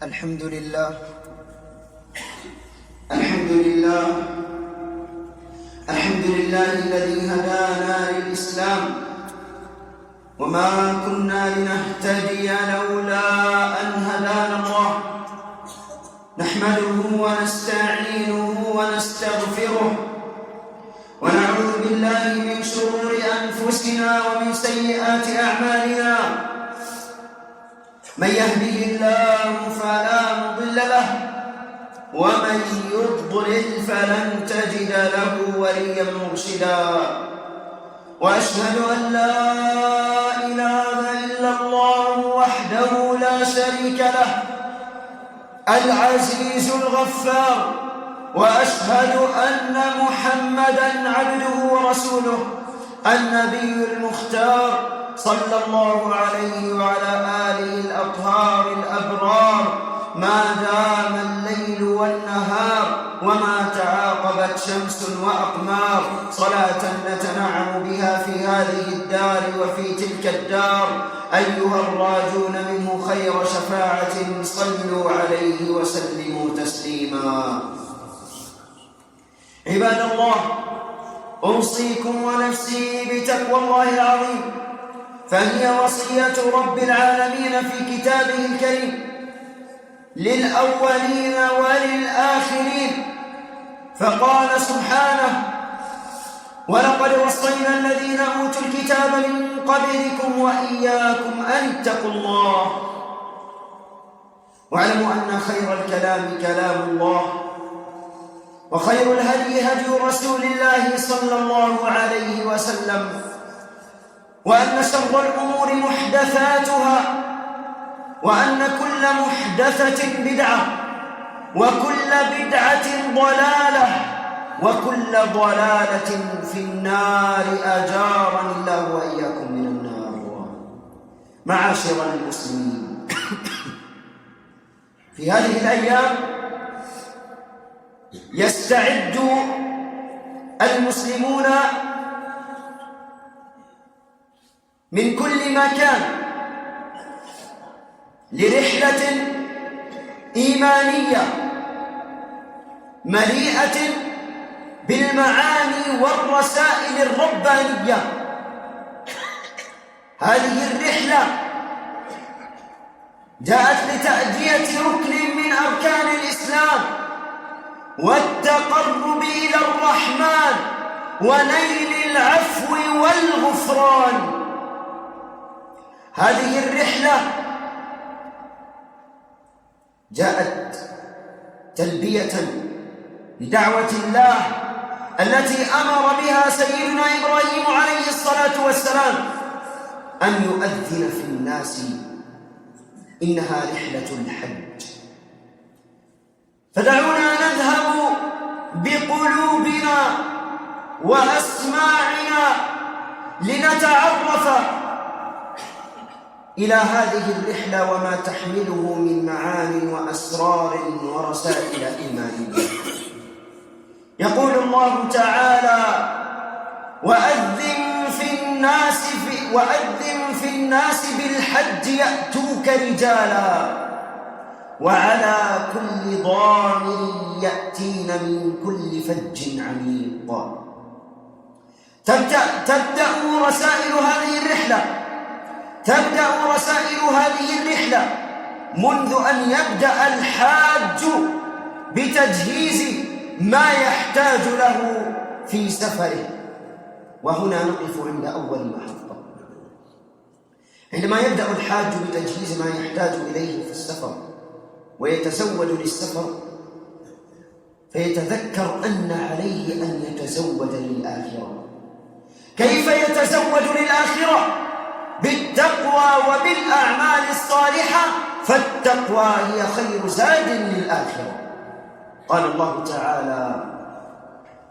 الحمد لله الحمد لله الحمد لله الذي هدانا للإسلام وما كنا لنهتدي لولا أن هدانا الله. نحمده ونستعينه ونستغفره ونعوذ بالله من شرور أنفسنا ومن سيئات أعمالنا. من يهده الله فلا مضل له ومن يضلل فلن تجد له وليا مرشدا. وأشهد أن لا إله إلا الله وحده لا شريك له العزيز الغفار. وأشهد أن محمدًا عبده ورسوله النبي المختار صلى الله عليه وعلى آله الأطهار الأبرار ما دام الليل والنهار وما تعاقبت شمس وأقمار. صلاة نتنعم بها في هذه الدار وفي تلك الدار. أيها الراجون منه خير شفاعة صلوا عليه وسلموا تسليما. عباد الله، أوصيكم ونفسي بتقوى الله العظيم، فهي وصية رب العالمين في كتابه الكريم للأولين وللآخرين. فقال سبحانه: ولقد وصينا الذين أوتوا الكتاب من قبلكم وإياكم أن اتقوا الله. واعلموا أن خير الكلام كلام الله، وخير الهدي هدي رسول الله صلى الله عليه وسلم، وأن شر الأمور محدثاتها، وأن كل محدثة بدعة، وكل بدعة ضلالة، وكل ضلالة في النار. أجارني الله وإياكم من النار. معاشر المسلمين، في هذه الأيام يستعد المسلمون من كل مكان لرحلة إيمانية مليئة بالمعاني والرسائل الربانية. هذه الرحلة جاءت لتأدية ركن من أركان الإسلام والتقرب إلى الرحمن ونيل العفو والغفران. هذه الرحلة جاءت تلبية لدعوة الله التي أمر بها سيدنا إبراهيم عليه الصلاة والسلام أن يؤذن في الناس. إنها رحلة الحج. فدعونا نذهب بقلوبنا وأسماعنا لنتعرف إلى هذه الرحلة وما تحمله من معان وأسرار ورسائل إيمانية. يقول الله تعالى: وأذن في الناس بالحج يأتوك رجالا وعلى كل ضامر يأتين من كل فج عميق. تبدأ رسائل هذه الرحلة منذ أن يبدأ الحاج بتجهيز ما يحتاج له في سفره. وهنا نقف عند أول محطة. عندما يبدأ الحاج بتجهيز ما يحتاج إليه في السفر ويتزود للسفر، فيتذكر أن عليه أن يتزود للآخرة. كيف يتزود للآخرة؟ بالتقوى وبالأعمال الصالحة، فالتقوى هي خير زاد للآخرة. قال الله تعالى: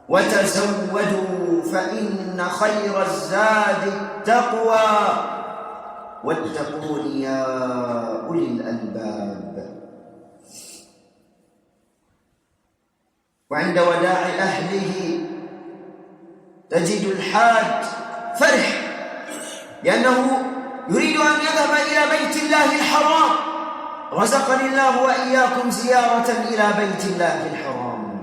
وتزودوا فإن خير الزاد التقوى واتقون يا أولي الألباب. وعند وداع أهله تجد الحاج فرح، لأنه يريد أن يذهب إلى بيت الله الحرام رزقني الله وإياكم زيارة إلى بيت الله الحرام.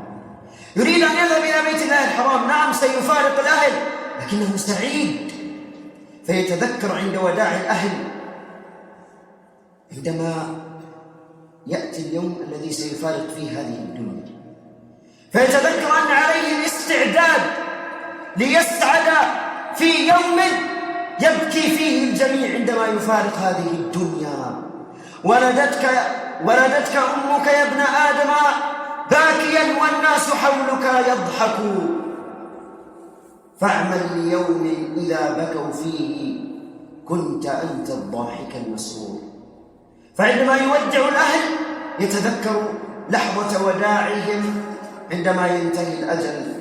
يريد أن يذهب إلى بيت الله الحرام، نعم سيفارق الأهل لكنه سعيد، فيتذكر عند وداع الأهل عندما يأتي اليوم الذي سيفارق فيه هذه الدنيا، فيتذكر أن عليه الاستعداد ليسعد في يوم يبكي فيه الجميع عندما يفارق هذه الدنيا. ولدتك أمك يا ابن آدم باكيا والناس حولك يضحكون، فاعمل ليوم إذا بكوا فيه كنت أنت الضاحك المسرور. فعندما يودع الأهل يتذكر لحظة وداعهم عندما ينتهي الأجل،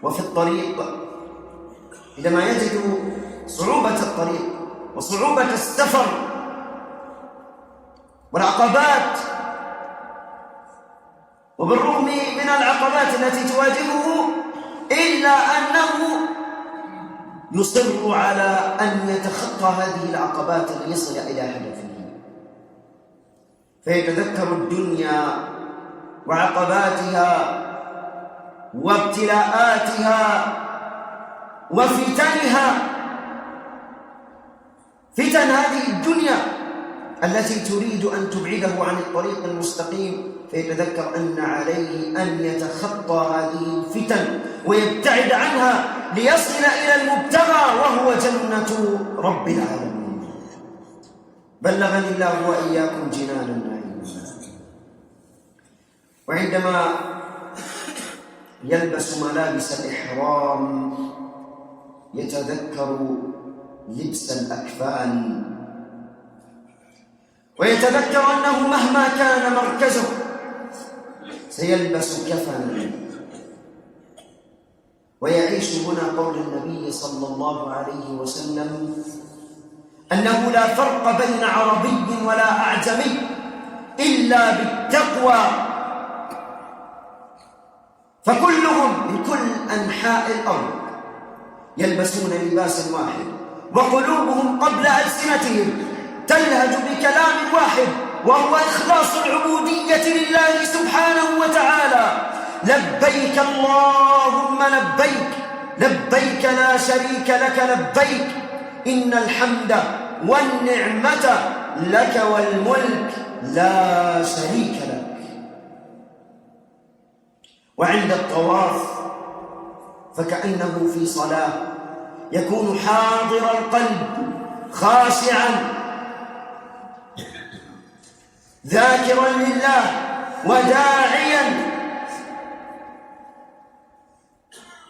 وفي الطريق عندما يجد صعوبة الطريق وصعوبة السفر والعقبات، وبالرغم من العقبات التي تواجهه إلا أنه يصر على أن يتخطى هذه العقبات ليصل إلى هدفه، فيتذكر الدنيا وعقباتها وابتلاءاتها وفتنها، فتن هذه الدنيا التي تريد أن تبعده عن الطريق المستقيم، فيتذكر أن عليه أن يتخطى هذه الفتن ويبتعد عنها ليصل إلى المبتغى وهو جنة رب العالمين. بلغني الله وإياكم جنان النعيم. وعندما يلبس ملابس الإحرام يتذكر لبس الأكفان، ويتذكر أنه مهما كان مركزه سيلبس كفنا، ويعيش هنا قول النبي صلى الله عليه وسلم أنه لا فرق بين عربي ولا أعجمي إلا بالتقوى، فكلهم من كل أنحاء الأرض يلبسون لباسا واحد، وقلوبهم قبل ألسنتهم تلهج بكلام واحد، وهو إخلاص العبودية لله سبحانه وتعالى. لبيك اللهم لبيك، لبيك لا شريك لك لبيك، إن الحمد والنعمة لك والملك لا شريك لك. وعند الطواف فكأنه في صلاة، يكون حاضر القلب خاشعا ذاكرا لله وداعيا.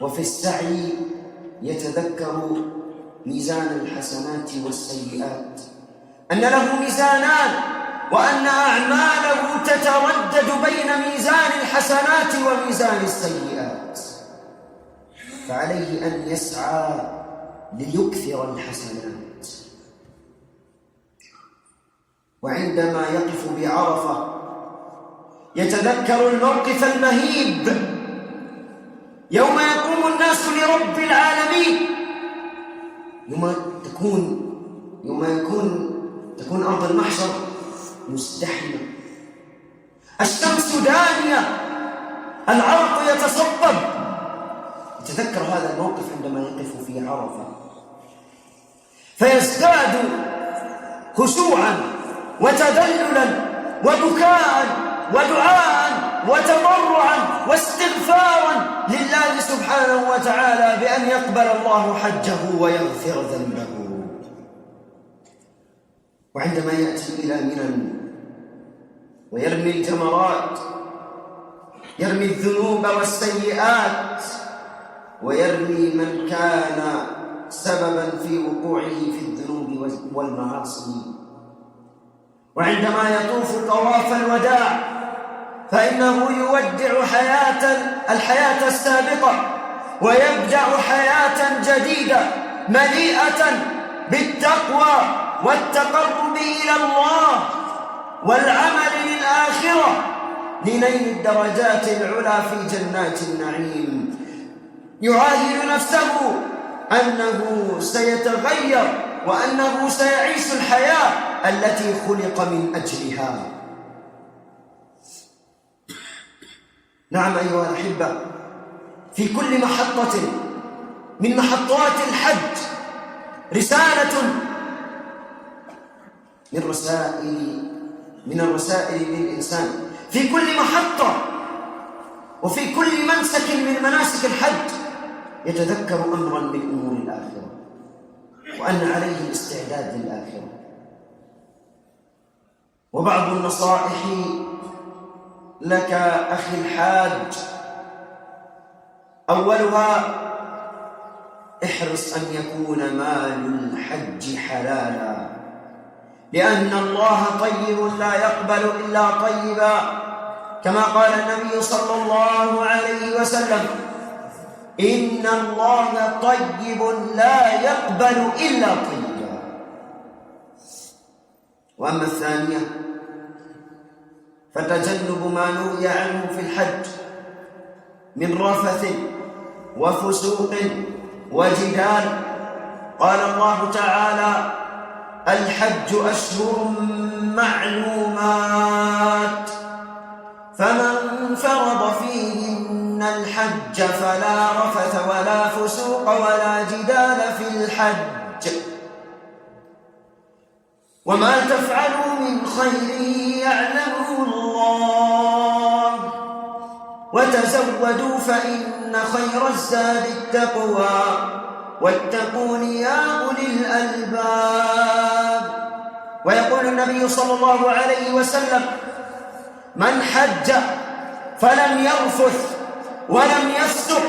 وفي السعي يتذكر ميزان الحسنات والسيئات، أن له ميزانان، وأن أعماله تتردد بين ميزان الحسنات وميزان السيئات، فعليه أن يسعى ليكثر الحسنات. وعندما يقف بعرفة يتذكر الموقف المهيب يوم يقوم الناس لرب العالمين، تكون أرض المحشر مزدحمة، الشمس دانية، العرق يتصبب. يتذكر هذا الموقف عندما يقف في عرفة فيزداد خشوعا وتذللا وبكاء ودعاء وتضرعا واستغفارا لله سبحانه وتعالى بأن يقبل الله حجه ويغفر ذنبه. وعندما يأتي إلى منى ويرمي الجمرات، يرمي الذنوب والسيئات، ويرمي من كان سببا في وقوعه في الذنوب والمعاصي. وعندما يطوف طواف الوداع فإنه يودع الحياة السابقة ويبدأ حياة جديدة مليئة بالتقوى والتقرب إلى الله والعمل للآخرة لنيل الدرجات العلى في جنات النعيم. يعاهد نفسه أنه سيتغير وأنه سيعيش الحياة التي خلق من أجلها. نعم أيها الأحبة، في كل محطة من محطات الحج رسالة من الرسائل للإنسان. في كل محطة وفي كل منسك من مناسك الحج يتذكر أمرا من أمور الآخرة، وأن عليه الاستعداد للآخرة. وبعض النصائح لك أخي الحاج، أولها: احرص أن يكون مال الحج حلالا، لأن الله طيب لا يقبل إلا طيبا، كما قال النبي صلى الله عليه وسلم: إن الله طيب لا يقبل إلا طيبا. وأما الثانية فتجنب ما نهي عنه في الحج من رفث وفسوق وجدال. قال الله تعالى: الحج أشهر معلومات، فمن فرض فيهن الحج فلا رفث ولا فسوق ولا جدال في الحج، وما تفعلوا من خير يعلمه الله، وتزودوا فإن خير الزاد التقوى، واتقون يا أولي الألباب. ويقول النبي صلى الله عليه وسلم: من حج فلم يرفث ولم يفسق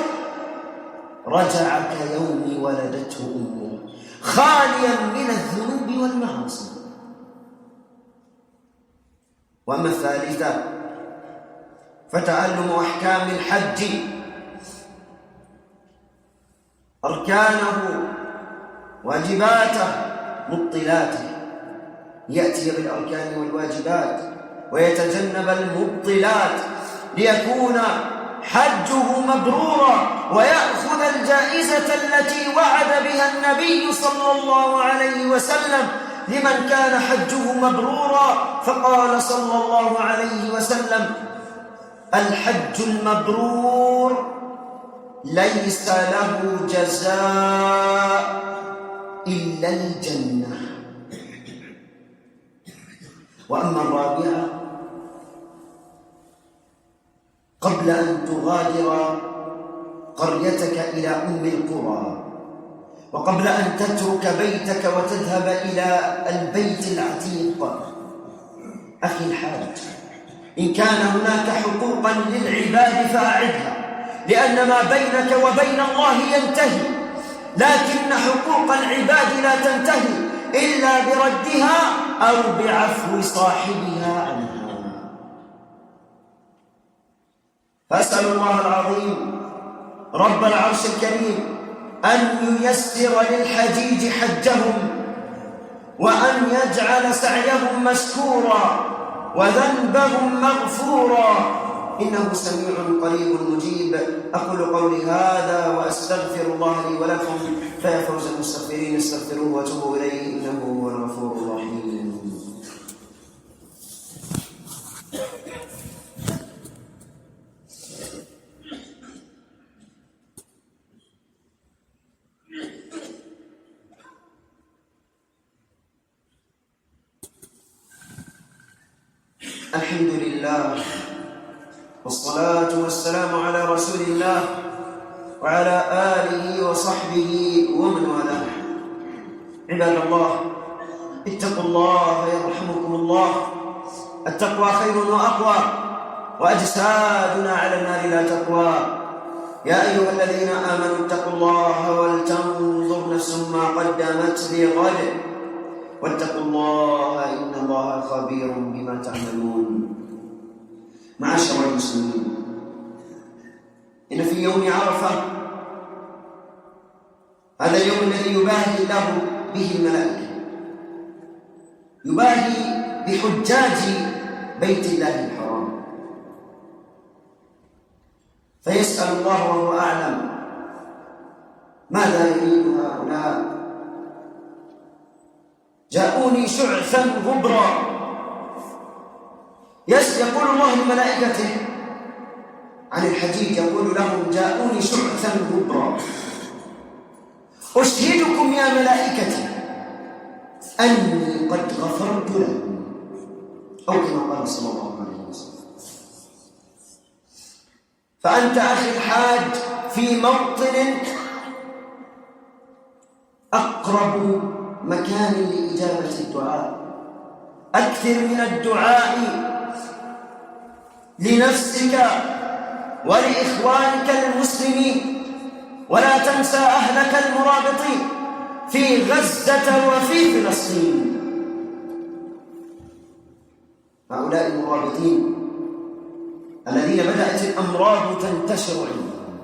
رجع كيوم ولدته أمه، خاليا من الذنوب والمعاصي. وأما الثالثة فتعلم أحكام الحج، أركانه، واجباته، مبطلاته، يأتي بالأركان والواجبات ويتجنب المبطلات ليكون حجه مبرورا ويأخذ الجائزة التي وعد بها النبي صلى الله عليه وسلم لمن كان حجه مبرورا. فقال صلى الله عليه وسلم: الحج المبرور ليس له جزاء إلا الجنة. وأما الرابعة، قبل أن تغادر قريتك إلى أم القرى، وقبل أن تترك بيتك وتذهب إلى البيت العتيق، أخي الحاج، إن كان هناك حقوقا للعباد فأعدها، لأن ما بينك وبين الله ينتهي، لكن حقوق العباد لا تنتهي إلا بردها أو بعفو صاحبها عنها. فأسأل الله العظيم رب العرش الكريم أن ييسر للحجيج حجهم، وأن يجعل سعيهم مشكورا وذنبهم مغفورا، إنه سميع قريب مجيب. أقول قولي هذا وأستغفر الله لي ولكم، فيا فوز المستغفرين استغفروه وتوبوا إليه إنه هو الغفور الرحيم. الحمد لله والصلاة والسلام على رسول الله وعلى آله وصحبه ومن والاه. عباد الله، اتقوا الله يرحمكم الله. التقوى خير وأقوى، وأجسادنا على النار لا تقوى. يا أيها الذين آمنوا اتقوا الله ولتنظر نفس ما قدمت لغد، واتقوا الله إن الله خبير بما تعملون. معاشر المسلمين، إن في يوم عرفة، هذا اليوم الذي يباهي الله به الملائكة، يباهي بحجاج بيت الله الحرام، فيسأل الله وهو أعلم ماذا يريد هؤلاء. جاءوني شعثا غبرا. يقول الله لملائكته عن الحجيج، يقول لهم جاءوني شعثا غبرا. أشهدكم يا ملائكتي أني قد غفرت لهم، أو كما قال صلى الله عليه وسلم. فأنت أخي الحاج في موطن أقرب مكان لإجابة الدعاء. أكثر من الدعاء لنفسك ولإخوانك المسلمين، ولا تنسى أهلك المرابطين في غزة وفي فلسطين. هؤلاء المرابطين الذين بدأت الأمراض تنتشر عندهم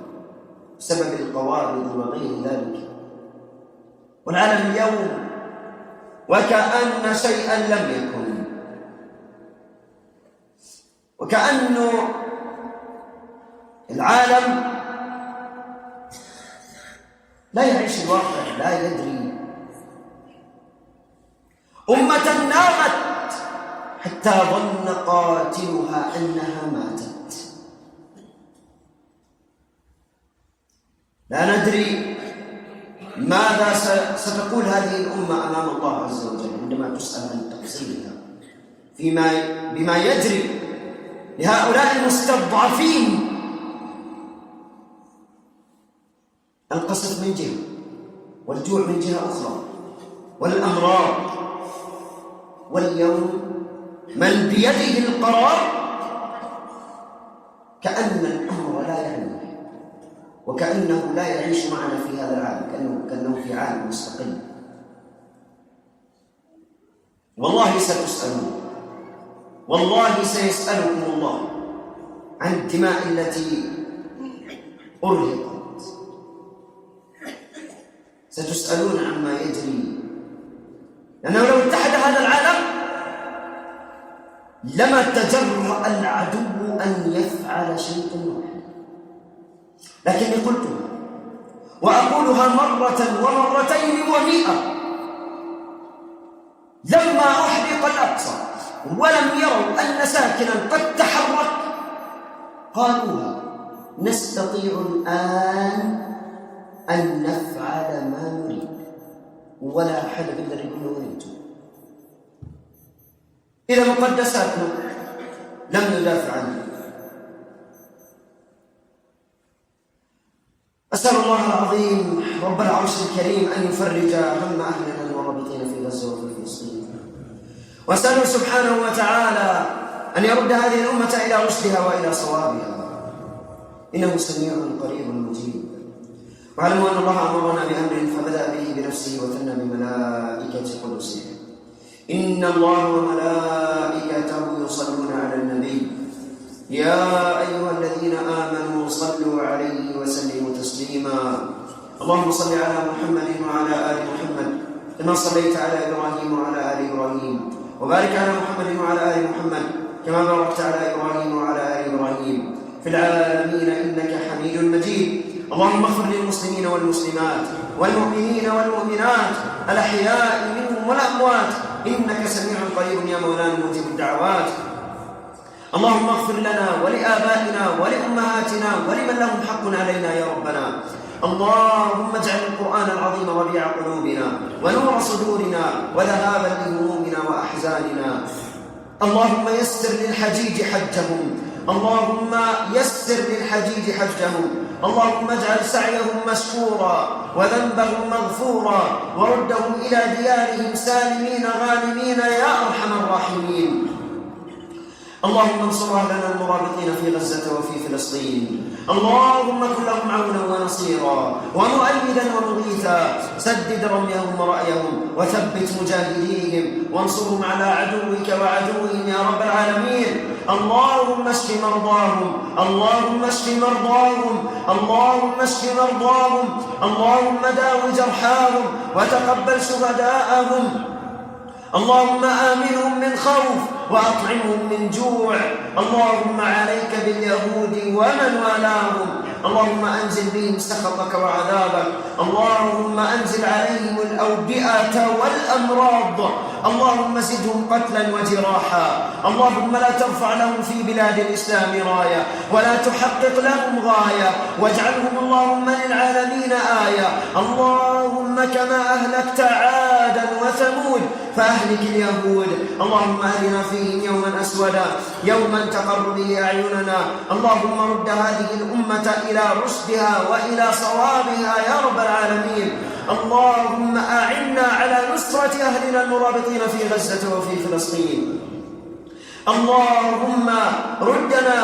بسبب القوارض وغير ذلك، والعالم اليوم وكأن شيئا لم يكن، وكأنه العالم لا يعيش الواقع، لا يدري. أمة نامت حتى ظن قاتلها أنها ماتت. لا ندري ماذا ستقول هذه الأمة أمام الله عز وجل عندما تسأل عن تقصيرها بما يجري لهؤلاء المستضعفين. القصف من جهة والجوع من جهة أخرى والأمراض، واليوم من بيده القرار كأن الأمر لا يعنيه، وكأنه لا يعيش معنا في هذا العالم، كأنه في عالم مستقل. والله ستسألون، والله سيسألكم الله عن الدماء التي أرهقت. ستسألون عما يجري، لأنه لو اتحد هذا العالم لما تجرأ العدو أن يفعل شيئا واحدا. لكني قلتها وأقولها مرة ومرتين و100، لما أحرق الأقصى ولم يروا أن ساكنا قد تحرك قالوها نستطيع الآن أن نفعل ما نريد، ولا أحد يقدر يقول أنتم. إذا مقدساتنا لم ندافع عنها. أسأل الله العظيم رب العرش الكريم أن يفرج هم أهلنا المرابطين في غزة وفي فلسطين، وأسأله سبحانه وتعالى أن يرد هذه الأمة إلى رشدها وإلى صوابها، إنه سميع قريب مجيب. واعلموا أن الله أمرنا بأمر فبدأ به بنفسه وثنى بملائكة قدسه. إن الله وملائكته يصلون على النبي يا أيها الذين آمنوا صلوا عليه وسلموا تسليما. اللهم صل على محمد وعلى آل محمد كما صليت على إبراهيم وعلى آل إبراهيم، وبارك على محمد وعلى آل محمد كما باركت على إبراهيم وعلى آل إبراهيم في العالمين إنك حميد مجيد. اللهم اغفر للمسلمين والمسلمات والمؤمنين والمؤمنات الأحياء منهم والأموات إنك سميع قريب يا مولانا مجيب الدعوات. اللهم اغفر لنا ولآبائنا ولأمهاتنا ولمن لهم حق علينا يا ربنا. اللهم اجعل القرآن العظيم ربيع قلوبنا ونور صدورنا وذهابا لهمومنا وأحزاننا. اللهم يسر للحجيج حجهم، اللهم يسر للحجيج حجهم، اللهم اجعل سعيهم مشكورا وذنبهم مغفورا وردهم إلى ديارهم سالمين غانمين يا أرحم الراحمين. اللهم انصر أهلنا المرابطين في غزة وفي فلسطين، اللهم كن لهم عونا ونصيرا ومؤيدا ومغيثا، سدد رميهم ورأيهم وثبت مجاهديهم وانصرهم على عدوك وعدوهم يا رب العالمين. اللهم اشف مرضاهم، اللهم اشف مرضاهم، اللهم اشف مرضاهم، اللهم داو جرحاهم وتقبل شهداءهم. اللهم آمنهم من خوف وأطعمهم من جوع. اللهم عليك باليهود ومن والاهم، اللهم أنزل بهم سخطك وعذابك. اللهم أنزل عليهم الأوبئة والأمراض. اللهم زدهم قتلا وجراحا. اللهم لا ترفع لهم في بلاد الإسلام راية، ولا تحقق لهم غاية، واجعلهم اللهم للعالمين آية. اللهم كما أهلكت عادا وثمود فأهلك اليهود. اللهم أهلنا فيهم يوما أسودا، يوما تقر به أعيننا. اللهم رد هذه الأمة إلى رشدها وإلى صوابها يا رب العالمين. اللهم أعنا على نصرة أهلنا المرابطين في غزة وفي فلسطين. اللهم ردنا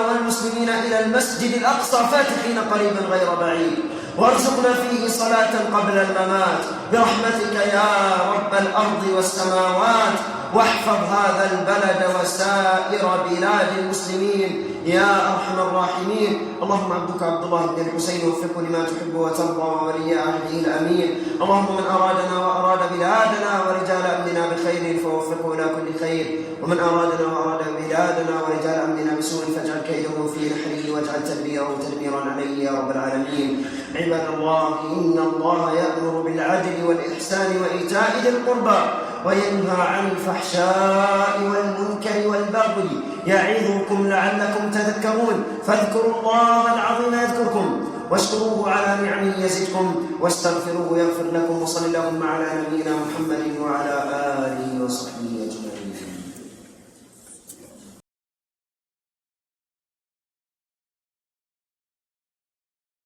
والمسلمين إلى المسجد الأقصى فاتحين قريبا غير بعيد، وارزقنا فيه صلاة قبل الممات برحمتك يا رب الأرض والسماوات. واحفظ هذا البلد وسائر بلاد المسلمين يا أرحم الراحمين. اللهم عبدك عبد الله بن الحسين وفقه لما تحب وترضى وولي عهده الأمين. اللهم من أرادنا وأراد بلادنا ورجال أمننا بخير فوفقه إلى كل خير، ومن أرادنا وأراد بلادنا ورجال أمننا بسوء فاجعل كيده في نحره واجعل تدبيره تدميرا عليه يا رب العالمين. عباد الله، إن الله يأمر بالعدل والإحسان وإيتاء ذي القربى وينهى عن الفحشاء والمنكر والبغي يعظكم لعلكم تذكرون. فاذكروا الله العظيم يذكركم، واشكروه على نعمه يزدكم، واستغفروه يغفر لكم. وصل اللهم على نبينا محمد وعلى آله وصحبه أجمعين.